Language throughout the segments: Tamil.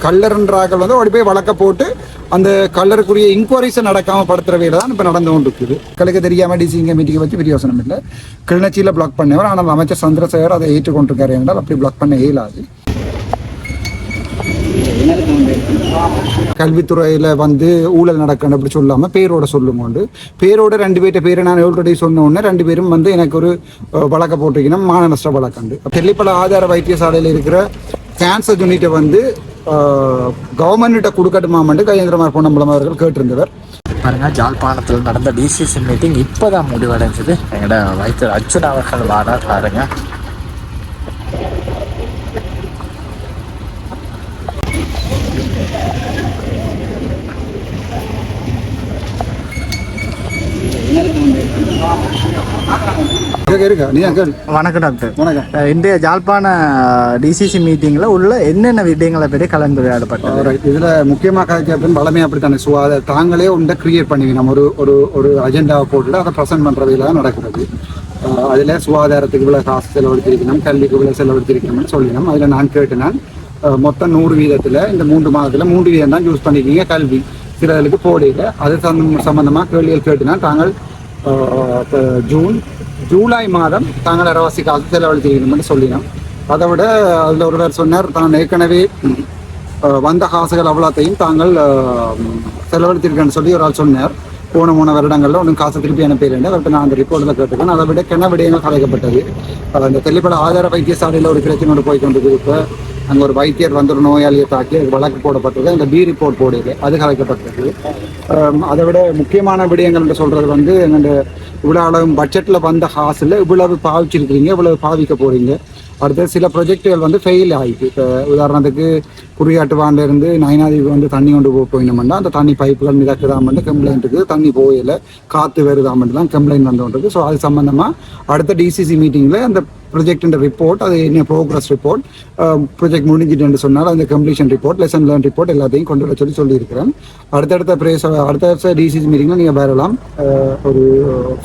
கல்லர்ன்றாக்கள் வந்து ஓடி போய் வழக்க போட்டு அந்த கல்லருக்குரிய இன்கொயரிஸை நடக்காமல் படுத்துற வேலை தான் இப்போ நடந்து கொண்டு இருக்குது. மக்களுக்கு தெரியாமல் டிசிங்க மீட்டிங்கை வச்சு பிரயோசனம் இல்லை. கிளிநொச்சியில் பிளாக் பண்ணவர், ஆனால் அமைச்சர் சந்திரசேகர் அதை ஏற்றுக்கொண்டிருக்காரு என்றால் அப்படி பிளாக் பண்ண இயலாது. கல்வித்துறையில் வந்து ஊழல் நடக்கணும் அப்படி சொல்லாமல் பேரோட சொல்லுங்கோண்டு பேரோட 2 பேர்ட்ட பேரை நான் ஆல்ரெடி சொன்ன உடனே 2 பேரும் வந்து எனக்கு ஒரு வழக்க போட்டிருக்கணும், மான நஷ்ட வழக்கண்டு. தெல்லிப்பள ஆதார வைத்தியசாலையில் இருக்கிற கேன்சர் யூனிட்டை வந்து கவர்மெண்ட்ட கொடுக்கட்டுமாமண்டு கஜேந்திரமார் பொன்னம்பலம் அவர்கள் கேட்டிருந்தவர். பாருங்க, ஜாழ்ப்பாணத்தில் நடந்த டிசிசி மீட்டிங் இப்போதான் முடிவடைஞ்சது. எங்களோட வைத்தியர் அர்ஜுன் அவர்கள் வாரார் பாருங்க. வணக்கம் டாக்டர். வணக்கம். இன்றைய ஜாழ்ப்பாண டிசிசி மீட்டிங்கில் உள்ள என்னென்ன விடயங்களை பற்றி கலந்துரையாடப்பட்டது? இதில் முக்கியமாக கதைக்கிறதுன்னு வளமையாக அப்படித்தானே சுகாதார தாங்களே ஒன்றை கிரியேட் பண்ணுவீங்க. நம்ம ஒரு அஜெண்டாவை போட்டுட்டு அதை ப்ரெசென்ட் பண்ணுறவையில் தான் நடக்கிறது. அதில் சுகாதாரத்துக்கு இவ்வளோ காசு செலவழித்திருக்கணும், கல்விக்கு இவ்வளோ செலவழித்திருக்கணும்னு சொல்லினோம். அதில் நான் கேட்டேன், மொத்தம் 100 வீதத்தில் இந்த 3 மாதத்தில் 3 வீதம் தான் யூஸ் பண்ணிக்கிங்க கல்வி, சிலருக்கு போடையில். அது சம்பந்தமாக கேள்விகள் கேட்டுனா தாங்கள் ஜூலை மாதம் தாங்கள் அரவாசி காசு செலவழித்திருக்கணும்னு சொல்லினோம். அதை விட அதில் ஒருவர் சொன்னார், தான் ஏற்கனவே வந்த காசுகள் அவ்வளோத்தையும் தாங்கள் செலவழித்திருக்கேன்னு சொல்லி ஒரு ஆள் சொன்னார். போன வருடங்களில் ஒன்றும் காசு திருப்பி அனுப்பிடுறேன். அவர்கிட்ட நான் அந்த ரிப்போர்ட்டில் கேட்டிருக்கேன். அதை விட கிண விடயங்கள் கலைக்கப்பட்டது. அந்த தெல்லிப்பள ஆதார வைத்தியசாலையில் ஒரு பிரச்சனையோடு போய் கொண்டு இப்போ அங்கே ஒரு வைத்தியர் வந்து ஒரு நோயாளியை தாக்கி அது வழக்கு போடப்பட்டது. அந்த பி ரிப்போர்ட் போடுது, அது கலைக்கப்பட்டது. அதை விட முக்கியமான விடயங்கள் என்று சொல்கிறது வந்து எங்கள் இவ்வளோ அளவு பட்ஜெட்டில் வந்த காசில் இவ்வளவு பாவிச்சிருக்கிறீங்க, இவ்வளவு பாவிக்க போகிறீங்க. அடுத்த சில ப்ரொஜெக்டுகள் வந்து ஃபெயில் ஆகிட்டு. இப்போ உதாரணத்துக்கு குறியாட்டுவான்லேருந்து நயனாதீவு வந்து தண்ணி கொண்டு போயினோம்னா அந்த தண்ணி பைப்புகள் மிதக்குதாமட்டு கம்ப்ளைண்ட் இருக்குது, தண்ணி போகல, காற்று வருதாமட்டு தான் கம்ப்ளைண்ட் வந்துருக்கு. ஸோ அது சம்மந்தமாக அடுத்த டிசிசி மீட்டிங்கில் அந்த ப்ரொஜெக்ட் ரிப்போர்ட், அது என்ன ப்ரோக்ரஸ் ரிப்போர்ட், ப்ரொஜெக்ட் முடிஞ்சிட்டு சொன்னால் அந்த completion report, lesson learn report எல்லாத்தையும் கொண்டு வர சொல்லியிருக்கிறேன். அடுத்த டிசிசி மீட்டிங்கில் நீங்கள் வரலாம். ஒரு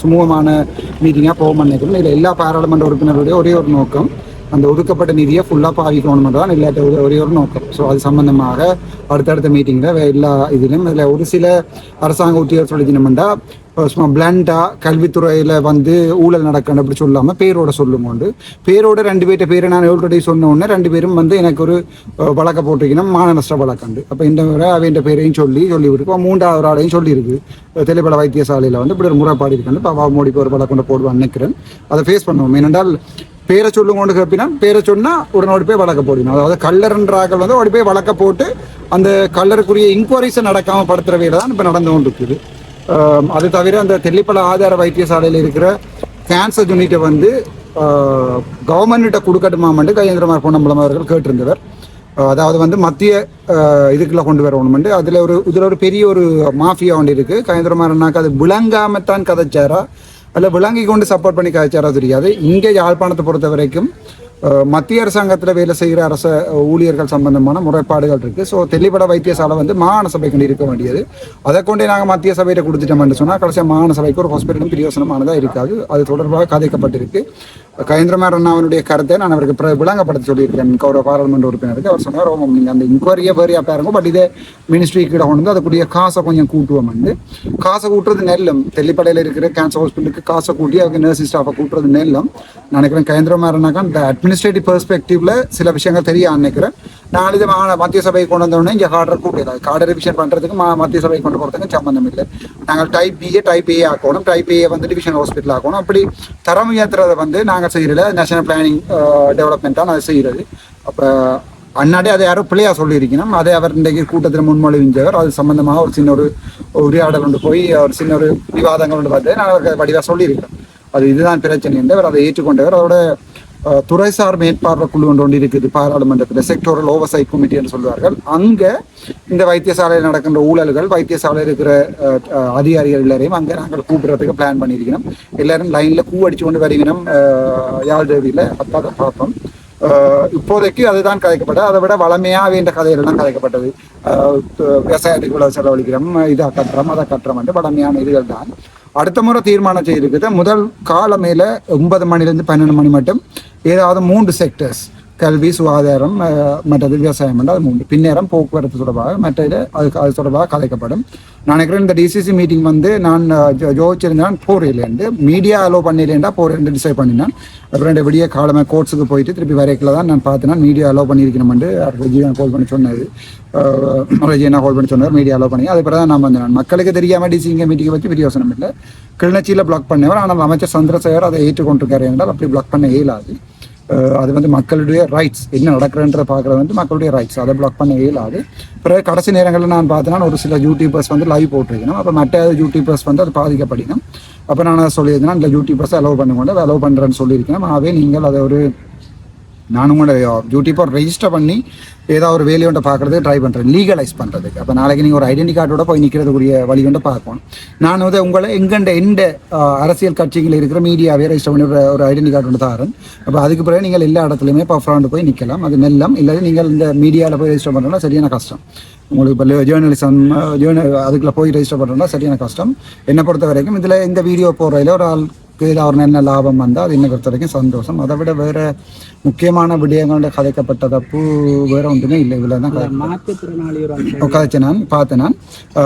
சுமூகமான மீட்டிங்காக போக நினைக்கிறேன். இதில் எல்லா பாராளுமன்ற உறுப்பினருடைய ஒரே ஒரு நோக்கம் அந்த ஒதுக்கப்பட்ட நிதியை ஃபுல்லாக பாவிக்கணும் தான் இல்லாட்ட ஒரே ஒரு நோக்கம். ஸோ அது சம்பந்தமாக அடுத்தடுத்த மீட்டிங்கில் எல்லா இதிலும் இதில் ஒரு சில அரசாங்க உத்தியோக சொல்லிக்கணும்னா சும்மா பிளண்டாக கல்வித்துறையில் வந்து ஊழல் நடக்கணும் அப்படி சொல்லாமல் பேரோட சொல்லுங்கோண்டு பேரோட 2 பேர்ட்ட பேரை நான் ஆல்ரெடி சொன்ன உடனே 2 பேரும் வந்து எனக்கு ஒரு வழக்க போட்டிருக்கணும், மான நஷ்ட வழக்கண்டு. அப்போ இந்த முறை அவன் பேரையும் சொல்லி விட்டுருக்கோம். 3வது ஆளையும் சொல்லியிருக்கு. தெல்லிப்பள வைத்தியசாலையில் வந்து இப்படி ஒரு முறைப்பாடு இருக்குன்னு பாபா மோடிக்கு ஒரு வழக்கொண்டு போடுவான்னு நினைக்கிறேன். அதை ஃபேஸ் பண்ணுவோம். ஏனென்றால் பேரை சொல்லுங்கொண்டு கேப்பினா பேரை சொன்னால் உடனே போய் வழக்க போடணும். அதாவது கல்லர்ன்றாக்கள் வந்து ஓடி போய் வழக்க போட்டு அந்த கல்லருக்குரிய இன்கொயரிஸை நடக்காமல் படுத்துற வேலை தான் இப்போ நடந்து கொண்டு இருக்குது. அது தவிர அந்த தெல்லிப்பள ஆதார வைத்தியசாலையில் இருக்கிற கேன்சர் யூனிட்டை வந்து கவர்மெண்ட்ட கொடுக்கட்டுமாமண்டு கஜேந்திரமார் பொன்னம்பலம் அவர்கள் கேட்டிருந்தவர். அதாவது வந்து மத்திய இதுக்குள்ள கொண்டு வரணுமெண்டு அதில் ஒரு பெரிய ஒரு மாஃபியா ஒன்று இருக்குது. கஜேந்திரமார்னாக்கா அது விளங்காமத்தான் கதைச்சாரா அதில் விளங்கி கொண்டு சப்போர்ட் பண்ணி கதைச்சாரா தெரியாது. இங்கே யாழ்ப்பாணத்தை பொறுத்த வரைக்கும் மத்திய அரசாங்கத்தில் வேலை செய்கிற அரச ஊழியர்கள் சம்பந்தமான முறைப்பாடுகள் இருக்குது. ஸோ தெல்லிப்பள வைத்தியசாலை வந்து மாகாண சபை கொண்டு இருக்க வேண்டியது. அதை கொண்டே நாங்கள் மத்திய சபையிட்ட கொடுத்துட்டோம்னு சொன்னால் கடைசியாக மாகாண சபைக்கு ஒரு ஹாஸ்பிட்டலும் பிரயோசனமானதாக இருக்காது. அது தொடர்பாக கதைக்கப்பட்டிருக்கு. கஜேந்திரமார் அண்ணாவினுடைய கருத்தை நான் அவருக்கு விளங்கப்படுத்த சொல்லியிருக்கேன். கௌரவ பாராளுமன்ற உறுப்பினருக்கு அவர் சொன்னார், நீங்கள் அந்த இன்கொயரியை வேறையாக பாருங்க, பட் இதே மினிஸ்ட்ரி கிட்ட கொண்டு வந்து அதுக்குரிய காசை கொஞ்சம் கூட்டுவோம். வந்து காசை கூட்டுறது நெல்லும். தெல்லிப்பளையில் இருக்கிற கேன்சர் ஹாஸ்பிட்டலுக்கு காசை கூட்டி அதுக்கு நர்சிங் ஸ்டாஃபை கூட்டுறது நெல்லும். நான் நினைக்கிறேன் கஜேந்திரமார் அண்ணாக்கா இந்த அட்மினிஸ்ட்ரேட்டிவ் பெர்ஸ்பெக்டிவ்ல சில விஷயங்கள் தெரிய நினைக்கிறேன். நான் இது மத்திய சபையை கொண்டு வந்தோடனே இங்கே கார்டர் கூட்டிடலாம். கார்டர் ரிவிஷன் பண்ணுறதுக்கு மத்திய சபையை கொண்டு போகிறதுக்கு சம்மந்தம் இல்லை. நாங்கள் டைப் ஏ ஆக்கணும், டைப் ஏ வந்து டிவிஷன் ஹாஸ்பிட்டல் ஆக்கணும். அப்படி தரம் உயர்த்துறதை வந்து நாங்கள் செய்யறதில்ல. நேஷனல் பிளானிங் டெவலப்மெண்ட்டாக அதை செய்கிறது. அப்போ அண்ணாடே அதை யாரும் பிள்ளையா சொல்லியிருக்கணும். அதை அவர் இன்றைக்கு கூட்டத்தில் முன்மொழிஞ்சவர். அது சம்பந்தமாக ஒரு சின்ன ஒரு உரையாடல் கொண்டு போய் ஒரு சின்ன ஒரு விவாதங்கள் கொண்டு பார்த்து நான் அவருக்கு வடிவாக சொல்லியிருக்கேன். அது இதுதான் பிரச்சனை என்று அவர் அதை ஏற்றுக்கொண்டவர். அதோட துறைசார் மேற்பார்வை குழு ஒன்று இருக்குது பாராளுமன்றத்தில், செக்டோரல் ஓவர்சைட் கமிட்டி என்று சொல்வார்கள். அங்கே இந்த வைத்தியசாலையில் நடக்கின்ற ஊழல்கள், வைத்தியசாலையில் இருக்கிற அதிகாரிகள் எல்லாரையும் அங்கே நாங்கள் கூப்பிடுறதுக்கு பிளான் பண்ணியிருக்கணும். எல்லாரும் லைனில் பூ அடிச்சு கொண்டு வருகிறோம். யாழ் தேவியில் அப்பாத பார்ப்போம். இப்போதைக்கு அதுதான் கதைக்கப்பட்டது. அதை விட வளமையாக வேண்ட கதைகள்லாம் கதைக்கப்பட்டது. விவசாயத்துக்கு இவ்வளவு செலவழிக்கிறோம், இதை கட்டுறோம், அதை கட்டுறோம் என்று வளமையான இதுகள் தான். அடுத்த முறை தீர்மானம் செய்திருக்குது. முதல் காலமையில் 9 மணிலேருந்து 12 மணி மட்டும் ஏதாவது 3 செக்டர்ஸ் கல்வி, சுகாதாரம், மற்றது விவசாயம் அது 3. பின்னேரம் போக்குவரத்து தொடர்பாக மற்றது அது தொடர்பாக கதைக்கப்படும். நான் நினைக்கிறேன் இந்த டிசிசி மீட்டிங் வந்து நான் யோசிச்சிருந்தேன் போறேன் மீடியா அலோ பண்ணிடலேண்டா போறேன் டிசைட் பண்ணினேன். அப்புறம் 2 விடிய காலமாக கோர்ட்ஸுக்கு போயிட்டு திருப்பி வரைக்கல தான் நான் பார்த்தேன் மீடியா அலோ பண்ணியிருக்கணும்னு ரஜினா கால் பண்ணி சொன்னது. ரஜினா கால் பண்ணி சொன்னார் மீடியா அலோ பண்ணி. அதுக்கப்புறம் தான் நான் வந்தேன். மக்களுக்கு தெரியாமல் டிசிங்க மீட்டிங்கை பற்றி பிரயோசனம் இல்லை. கிளிநொச்சியில் பிளாக் பண்ணவர், ஆனால் அமைச்சர் சந்திரசேகர் அதை ஏற்றுக்கொண்டிருக்காரு என்றால் அப்படி பிளாக் பண்ண இயலாது. அது வந்து மக்களுடைய ரைட்ஸ், என்ன நடக்கிறன்றதை பார்க்குறது வந்து மக்களுடைய ரைட்ஸ், அதை பிளாக் பண்ண இயலாது. பிறகு கடைசி நேரங்களில் நான் பார்த்தேன்னா ஒரு சில யூடியூபர்ஸ் வந்து லைவ் போட்டிருக்கணும். அப்போ மற்ற யூடியூபர்ஸ் வந்து அது பாதிக்கப்படினும். அப்போ நான் அதை சொல்லியிருந்தேன், இந்த யூடியூபர்ஸை அலோவ் பண்ணுவோம், அலோவ் பண்ணுறேன்னு சொல்லியிருக்கேன். ஆகவே நீங்கள் அதை ஒரு நானும் கூட யூடியூப்பர் ரெஜிஸ்டர் பண்ணி ஏதாவது ஒரு வேலையோட பார்க்குறதுக்கு ட்ரை பண்ணுறேன், லீகலைஸ் பண்ணுறதுக்கு. அப்போ நாளைக்கு நீங்கள் ஒரு ஐடென்டி கார்டோட போய் நிற்கிறதுக்குரிய வழி கொண்டு பார்க்கணும். நான் வந்து உங்களை எந்த அரசியல் கட்சிகள் இருக்கிற மீடியாவே ரெஜிஸ்டர் பண்ணி ஒரு ஐடென்டி கார்டு ஒன்று தாரேன். அப்போ அதுக்கு பிறகு நீங்கள் எல்லா இடத்துலையுமே பர்ஃபார்ண்ட் போய் நிற்கலாம். அது நெல்லம் இல்லை நீங்கள் இந்த மீடியாவில் போய் ரெஜிஸ்டர் பண்ணுறோம்னா சரியான கஷ்டம். உங்களுக்கு இப்போ ஜேர்னலிசம் அதுக்குள்ளே போய் ரெஜிஸ்டர் பண்ணுறோம்னா சரியான கஷ்டம். என்னை பொறுத்த வரைக்கும் இதில் இந்த வீடியோ போடுறதுல ஒரு ஆள் ஏதாவது ஒரு நல்ல லாபம் வந்தால் அது என்னை பொறுத்த வரைக்கும் சந்தோஷம். அதை விட வேறு முக்கியமான விடயங்களோட கதைக்கப்பட்ட தப்பு வேறு ஒன்றுமே இல்லை. இதில் தான் கதைச்சு நான் பார்த்தேன். நான்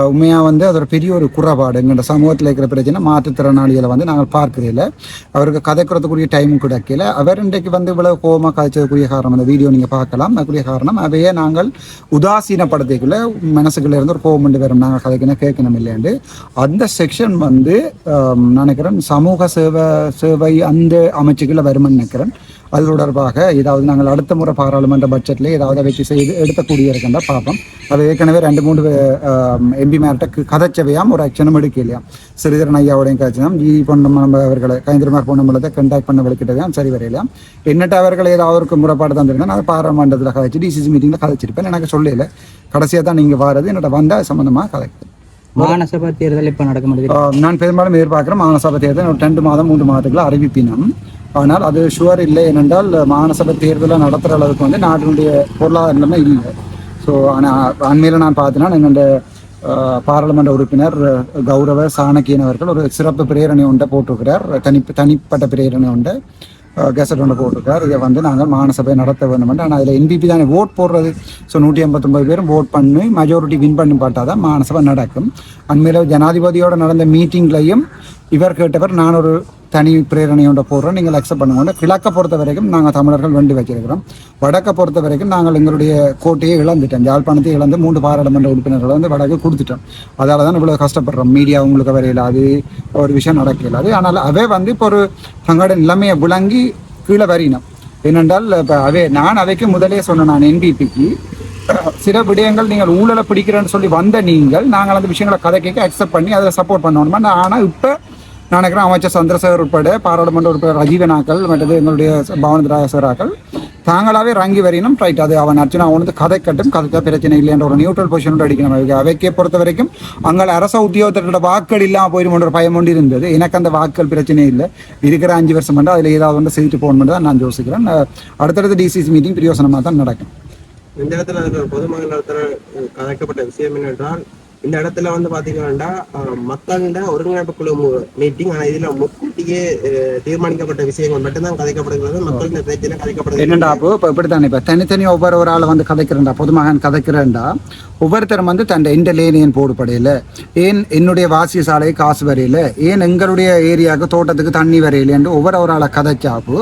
உண்மையாக வந்து அது ஒரு பெரிய ஒரு குறைபாடு. எங்களோட சமூகத்தில் இருக்கிற பிரச்சனை மாற்றுத்திறனாளிகளை வந்து நாங்கள் பார்க்கிறதில்ல, அவருக்கு கதைக்கிறதுக்குரிய டைமும் கிடைக்கல. அவர் இன்றைக்கு வந்து இவ்வளவு கோபமாக கதைச்சதுக்குரிய காரணம் அந்த வீடியோ நீங்கள் பார்க்கலாம். அதுக்குரிய காரணம் அவையே நாங்கள் உதாசீனப்படுத்திக்கல, மனசுக்குள்ள இருந்து ஒரு கோபம் வரும், நாங்கள் கதைக்கணும் கேட்கணும் இல்லையாண்டு. அந்த செக்ஷன் வந்து நினைக்கிறேன் சமூக சேவை அந்த அமைச்சுக்களை வருமானு நினைக்கிறேன். அது தொடர்பாக ஏதாவது நாங்கள் அடுத்த முறை பாராளுமன்ற பட்ஜெட்டில் ஏதாவது வச்சு செய்து எடுக்கக்கூடிய இருக்கின்ற பார்ப்போம். அது ஏற்கனவே 2-3 எம்பிமார்கிட்ட கதைச்சவையாம் ஒரு ஆக்ஷனும் எடுக்கலையாம். ஸ்ரீதரன் ஐயாவோடையும் கதைச்சினாம், ஜி பொன்னம்ம அவர்களை கைந்திரமார் பொன்னம்மளத்தை கண்டாக்ட் பண்ண வலிக்கிட்டதையாம் சரி வரையிலாம். என்னட்ட அவர்கள் ஏதாவது ஒரு முறைப்பாடு தந்திருந்தேன், அதை பாராளுமன்றத்தில் கதைச்சி டிசிசி மீட்டிங்கில் கதைச்சிருப்பேன். எனக்கு சொல்லலை, கடைசியாக தான் நீங்கள் வாரது என்னோட வந்தால் சம்மந்தமாக கதைக்குது. மாகாணசபை தேர்தல் இப்போ நடக்க முடியுது. நான் பெரும்பாலும் எதிர்பார்க்குறேன் மாகாணசபை தேர்தல் ஒரு 2 மாதம் 3 மாதத்துக்குள்ள அறிவிப்பினம். ஆனால் அது ஷுவர் இல்லை. ஏனென்றால் மாகாணசபை தேர்தலை நடத்துகிற அளவுக்கு வந்து நாட்டினுடைய பொருளாதார நிலைமை இல்லை. ஸோ ஆனால் அண்மையில் நான் பார்த்தேன்னா எங்களோட பாராளுமன்ற உறுப்பினர் கௌரவ சாணக்கியன் அவர்கள் ஒரு சிறப்பு பிரேரணை ஒன்றை போட்டிருக்கிறார். தனிப்பட்ட பிரேரணை ஒன்றை கெசட் ஒன்று போட்டிருக்கார். இதை வந்து நாங்கள் மாகாணசபை நடத்த வேண்டும். ஆனால் அதில் என்பிபி தானே ஓட் போடுறது. ஸோ 189 பேரும் ஓட் பண்ணி மெஜாரிட்டி வின் பண்ணி பார்த்தா தான் மாகாணசபை நடக்கும். அண்மையில் ஜனாதிபதியோட நடந்த மீட்டிங்லையும் இவர் கேட்டவர் நான் ஒரு தனி பிரேரணையோட போடுறோம், நீங்கள் அக்செப்ட் பண்ணுவோம். கிழக்க பொறுத்த வரைக்கும் நாங்கள் தமிழர்கள் வெண்டு வச்சிருக்கிறோம். வடக்கை பொறுத்த வரைக்கும் நாங்கள் எங்களுடைய கோட்டையை இழந்துட்டோம், யாழ்ப்பாணத்தை இழந்து 3 பாராளுமன்ற உறுப்பினர்களை வந்து வடக்கு கொடுத்துட்டோம். அதால் தான் இவ்வளோ கஷ்டப்படுறோம். மீடியா உங்களுக்கு வரையில அது ஒரு விஷயம் நடக்கலாது. ஆனால் அவை வந்து இப்போ ஒரு தங்களோட நிலைமையை விளங்கி கீழே வரினோம். ஏனென்றால் இப்போ அவைக்கு முதலே சொன்னேன், நான் என்பிபிக்கு சில விடயங்கள் நீங்கள் ஊழலை பிடிக்கிறேன்னு சொல்லி வந்த நாங்கள் அந்த விஷயங்களை கதைக்க அக்செப்ட் பண்ணி அதில் சப்போர்ட் பண்ணணுமா. ஆனால் இப்போ நான் நினைக்கிறேன் அமைச்சர் சந்திரசேகர் உட்பட பாராளுமன்ற உறுப்பினர் ரஜீவனாக்கள் மற்றது எங்களுடைய பவனராஜராக்கள் தாங்களாகவே ரங்கி வரையினும் ரைட். அது அவன் அர்ச்சனா அவனுக்கு கதைக்கட்டும், கதைச்சா பிரச்சனை இல்லைன்ற ஒரு நியூட்ரல் பொசிஷனோட அடிக்கணும். அவைக்கே பொறுத்த வரைக்கும் அங்கே அரச உத்தியோகத்தோட வாக்கள் இல்லாமல் போயிடும் ஒரு பயம் ஒன்று இருந்தது. எனக்கு அந்த வாக்கள் பிரச்சனை இல்லை. இருக்கிற 5 வருஷம் மட்டும் அதில் ஏதாவது வந்து செய்துட்டு போகணும்னு தான் நான் யோசிக்கிறேன். அடுத்தடுத்த டிசிசி மீட்டிங் பிரயோசனமாக தான் நடக்கும். இந்த இடத்துல பொதுமக்கள் நடத்துகிற கதைக்கப்பட்ட விஷயம் என்னென்றால், இந்த இடத்துல வந்து பாத்தீங்கன்னா மக்களிட ஒருங்கிணைப்பு குழு மீட்டிங். ஆனா இதுல முன்கூட்டியே தீர்மானிக்கப்பட்ட விஷயங்கள் மட்டும்தான் கதைக்கப்படுகிறது. மக்களின் பிரச்சனை கதைக்கப்படுகிறது என்னண்டா அப்போ இப்போ இப்படித்தானே இப்போ தனித்தனி ஒவ்வொரு ஆளை வந்து கதைக்கிறேன்டா, பொதுமகன் கதைக்கிறேன்டா, ஒவ்வொருத்தரும் வந்து தன் எந்த லேன் ஏன் போடுபடையில, ஏன் என்னுடைய வாசிய சாலையை காசு வரையில, ஏன் எங்களுடைய ஏரியாவுக்கு தோட்டத்துக்கு தண்ணி வரையில என்று ஒவ்வொரு ஆளை கதைச்சாப்போ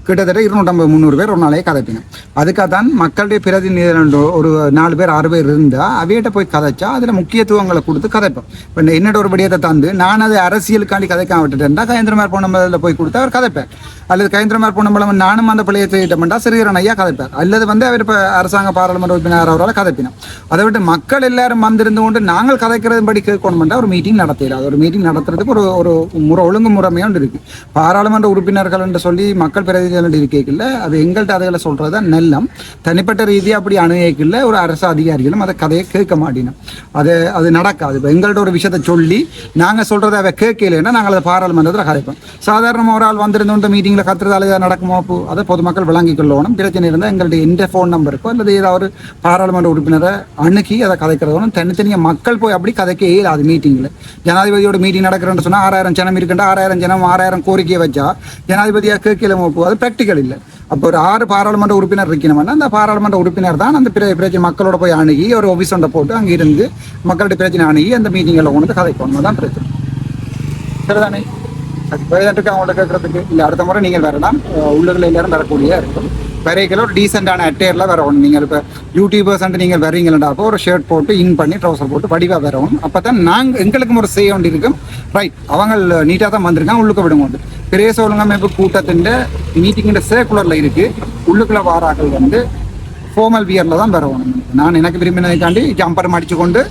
கிட்டத்தட்ட 250-300 பேர் ஒரு நாளையே கதைப்பினோம். அதுக்காக தான் மக்களுடைய பிரதிநிதி ஒரு 4 பேர் 6 பேர் இருந்தால் அவையிட்ட போய் கதைச்சா அதில் முக்கியத்துவங்களை கொடுத்து கதைப்போம். இப்போ என்னோட ஒரு படியத்தை தந்து நான் அது அரசியலுக்காண்டி கதைக்காம விட்டுட்டேன்டா கைந்திரமார் பொன்னம்பலத்தில் போய் கொடுத்து அவர் கதைப்பேன். அல்லது கைந்திரமார் பொன்னம்பலம் நானும் அந்த பிள்ளையை செய்யிட்டோம்டா ஸ்ரீதரன் ஐயா கதைப்பார். அல்லது வந்து அவர் இப்போ அரசாங்க பாராளுமன்ற உறுப்பினர் அவரால் கதைப்பினோம். அதை விட்டு மக்கள் எல்லாரும் வந்திருந்து கொண்டு நாங்கள் கதைக்கிறதுபடி கேட்கணும்னா ஒரு மீட்டிங் நடத்தல. அது ஒரு மீட்டிங் நடத்துறதுக்கு ஒரு ஒழுங்கு முறைமையோண்டு இருக்கு. பாராளுமன்ற உறுப்பினர்கள் என்று சொல்லி மக்கள் பிரதிநிதிகள் இருக்கல, அது எங்கள்கிட்ட அதுகளை சொல்றதா நெல்லம். தனிப்பட்ட ரீதியாக அப்படி அணுகிக்கல ஒரு அரசு அதிகாரிகளும் அதை கதையை கேட்க மாட்டினோம். அது நடக்காது. இப்போ எங்கள்கிட்ட ஒரு விஷயத்தை சொல்லி நாங்கள் சொல்றதை அவ கேட்கலைன்னா நாங்கள் அதை பாராளுமன்றத்தில் கதைப்போம். சாதாரண ஒரு ஆள் வந்திருந்தோன்ற மீட்டிங்கில் கத்துறதால ஏதாவது நடக்குமோ? அதை பொதுமக்கள் விளங்கிக் கொள்ளணும். பிரச்சனை இருந்தால் எங்களுடைய எந்த ஃபோன் நம்பருக்கோ அல்லது ஏதாவது பாராளுமன்ற உறுப்பினரை அணுகி அதை கதைக்கிறதோட தனித்தனியாக மக்கள் போய் அப்படி கதைக்க இயலாது மீட்டிங்கில். ஜனாதிபதியோட மீட்டிங் நடக்கிறேன்னு சொன்னால் 6000 ஜனம் இருக்குண்டா 6000 ஜனம் 6000 கோரிக்கையை வச்சா ஜனாதிபதியாக கேட்கல அது ப்ராக்டிக்கல் இல்லை. அப்போ ஒரு 6 பாராளுமன்ற உறுப்பினர் இருக்கணும்னா அந்த பாராளுமன்ற உறுப்பினர் தான் அந்த பிரச்சனை மக்களோட போய் அணுகி ஒரு ஆஃபீஸ் ஒன்றை போட்டு அங்கே இருந்து மக்களுடைய பிரச்சனை அணுகி அந்த மீட்டிங்கில் கொண்டு வந்து கதைக்கணும் தான் பிரச்சனை. சரிதானே? அது பேருக்கு அவங்கள்ட்ட கேட்கறதுக்கு இல்லை. அடுத்த முறை நீங்கள் வரலாம், உள்ளுக்குள்ள எல்லாரும் வரக்கூடிய இருக்கும். வரைக்கல ஒரு டீசெண்டான அட்டையரில் வரணும். நீங்கள் இப்போ யூடியூபர்ஸ் நீங்கள் வரீங்களா ஒரு ஷர்ட் போட்டு இன் பண்ணி ட்ரௌசர் போட்டு வடிவாக வரணும். அப்போ தான் நாங்கள் எங்களுக்கும் ஒரு செய்ய வேண்டி இருக்கும். ரைட், அவங்க நீட்டாக தான் வந்திருக்காங்க, உள்ளுக்க விடுங்க. பிரேச ஒழுங்கமைப்பு கூட்டத்தின் மீட்டிங்கிற சர்க்குலரில் இருக்குது. உள்ளுக்குள்ள வாராக்கள் ஃபார்மல் வியரில் தான் வரணும். நான் எனக்கு விரும்பினதைக்காண்டி ஜம்பர் மடித்து கொண்டு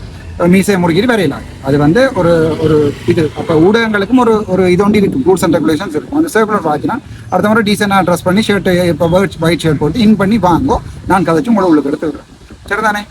மீசையை முறுக்கிட்டு வரையலாம். அது ஒரு ஒரு இது. அப்போ ஊடகங்களுக்கும் ஒரு இது ஒன்று இருக்கும், ரூல்ஸ் அண்ட் ரெகுலேஷன்ஸ் இருக்கும். அந்த சர்க்குலர் வாங்கினா அடுத்த முறை டீசெண்டாக ட்ரெஸ் பண்ணி ஷர்ட்டு இப்போ ஒயிட் ஷர்ட் போட்டு இன் பண்ணி வாங்கோ. நான் கதைச்சு உங்களை உள்ளுக்கு எடுத்து விடுறேன். சரிதானே?